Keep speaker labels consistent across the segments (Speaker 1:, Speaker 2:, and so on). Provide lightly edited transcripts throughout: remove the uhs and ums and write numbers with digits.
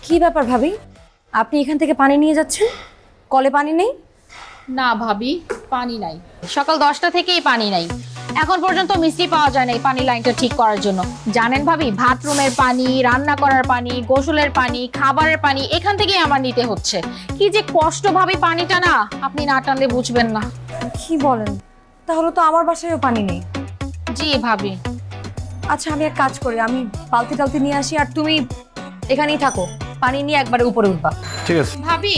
Speaker 1: কি ব্যাপার ভাবি, আপনি এখান থেকে পানি নিয়ে যাচ্ছেন? কলে পানি নেই?
Speaker 2: না ভাবি, পানি নাই। সকাল 10টা থেকেই পানি নাই। এখন পর্যন্ত মিস্ত্রি পাওয়া যায় নাই পানি লাইনটা ঠিক করার জন্য। জানেন ভাবি, বাথরুমের পানি, রান্না করার পানি, গোসলের পানি, খাবারের পানি এখান থেকেই আমার নিতে হচ্ছে। কি যে কষ্ট ভাবি পানিটা, না আপনি না টানলে বুঝবেন না।
Speaker 1: কি বলেন? তাহলে তো আমার বাসায়ও পানি নেই।
Speaker 2: জি ভাবি।
Speaker 1: আচ্ছা, আমি এক কাজ করি, আমি বালতি টালতি নিয়ে আসি, আর তুমি এখানেই থাকো, পানি নিয়ে একবারে উপরে উঠবা।
Speaker 3: ঠিক আছে।
Speaker 2: ভাবি,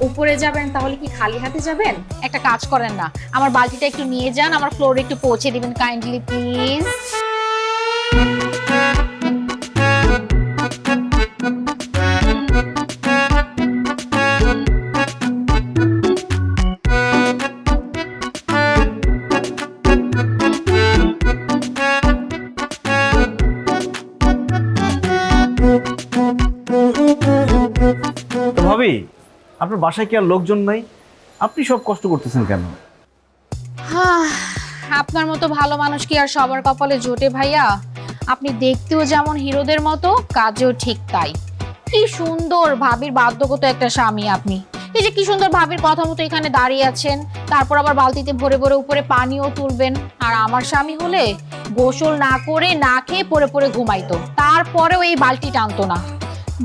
Speaker 2: উপরে যাবেন তাহলে কি খালি হাতে যাবেন? একটা কাজ করেন না, আমার বালতিটা একটু নিয়ে যান, আমার ফ্লোরে একটু পৌঁছে দিবেন কাইন্ডলি প্লিজ।
Speaker 3: তো ভাবি, আপনার বাসায় কি আর লোকজন নাই? আপনি সব কষ্ট করতেছেন কেন?
Speaker 2: আপনার মতো ভালো মানুষ কি আর সবার কপালে জোটে ভাইয়া? আপনি দেখতেও যেমন হিরোদের মতো, কাজেও ঠিক তাই। কি সুন্দর ভাবির বাধ্যগত একটা স্বামী আপনি। এই যে কি সুন্দর ভাবির কথা মতো এখানে দাঁড়িয়ে আছেন, তারপর আবার বালতিতে ভরে ভরে উপরে পানিও তুলবেন। আর আমার স্বামী হলে গোসল না করে না খেয়ে পড়ে পড়ে ঘুমাইতো, তারপরেও এই বালতি টানতো না।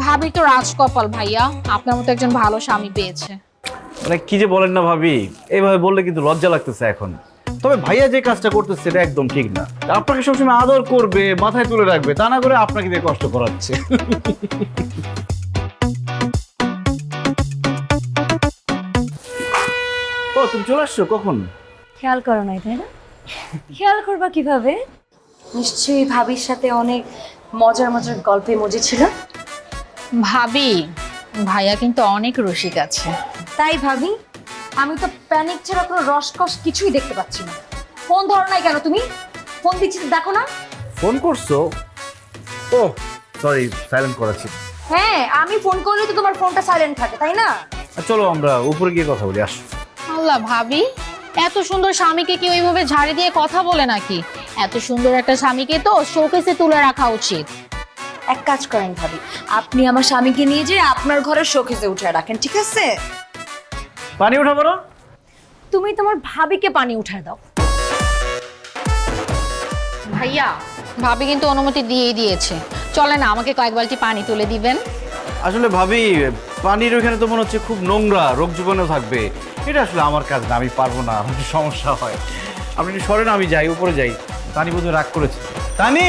Speaker 2: ভাবি তো রাজকপাল ভাইয়া, আপনার মতো একজন ভালো স্বামী পেয়েছে।
Speaker 3: মানে কি যে বলেন না ভাবি, এইভাবে বললে কিন্তু লজ্জা লাগতেছে এখন। তবে ভাইয়া যে কাজটা করতেছে সেটা একদম ঠিক না। আপনাকে সবসময় আদর করবে, মাথায় তুলে রাখবে, তা না করে আপনাকে দিয়ে কষ্ট করাচ্ছে। ও, তুমি চলে আসছো কখন?
Speaker 1: খেয়াল করো নাই, তাই না? খেয়াল করবা কিভাবে? নিশ্চয়ই ভাবির সাথে অনেক মজার মজার গল্পে মজে ছিল।
Speaker 2: ভাবি, ভাইয়া কিন্তু অনেক রসিক আছে।
Speaker 1: তাই ভাবি, আমি তো প্যানিক ছাড়া কোনো রসকস কিছুই দেখতে পাচ্ছি না। ফোন ধরো নাই কেন তুমি? ফোন দিচ্ছি তো দেখো না।
Speaker 3: ফোন করছো? ও সরি, সাইলেন্ট করেছি।
Speaker 1: হ্যাঁ, আমি ফোন করলে তো তোমার ফোনটা সাইলেন্ট থাকে, তাই না?
Speaker 3: চলো আমরা উপরে গিয়ে কথা বলি, আসো।
Speaker 2: আল্লাহ ভাবি, এত সুন্দর স্বামীকে কি ওইভাবে ঝাড়ি দিয়ে কথা বলে নাকি? এত সুন্দর একটা স্বামীকে তো শোকেসে তুলে রাখা উচিত।
Speaker 1: এক কাজ করেন ভাবি, আপনি আমার স্বামীকে নিয়ে যেয়ে আপনার ঘরের শোকেসে উঠে রাখেন, ঠিক আছে?
Speaker 3: পানি উঠাবো না?
Speaker 1: তুমি তোমার ভাবিকে পানি উঠায় দাও।
Speaker 2: ভাইয়া, ভাবি কিন্তু অনুমতি দিয়েই দিয়েছে। চলে না, আমাকে কয়েক বালতি পানি তুলে দিবেন?
Speaker 3: আসলে ভাবি, পানির ওইখানে তো মনে হচ্ছে খুব নোংরা, রোগ জীবাণু থাকবে। এটা আসলে আমার কাজ না, আমি পারবো না, আমার সমস্যা হয়। আপনি একটু সরেন, আমি যাই, উপরে যাই। তানি বোধহয় রাগ করেছে। তানি!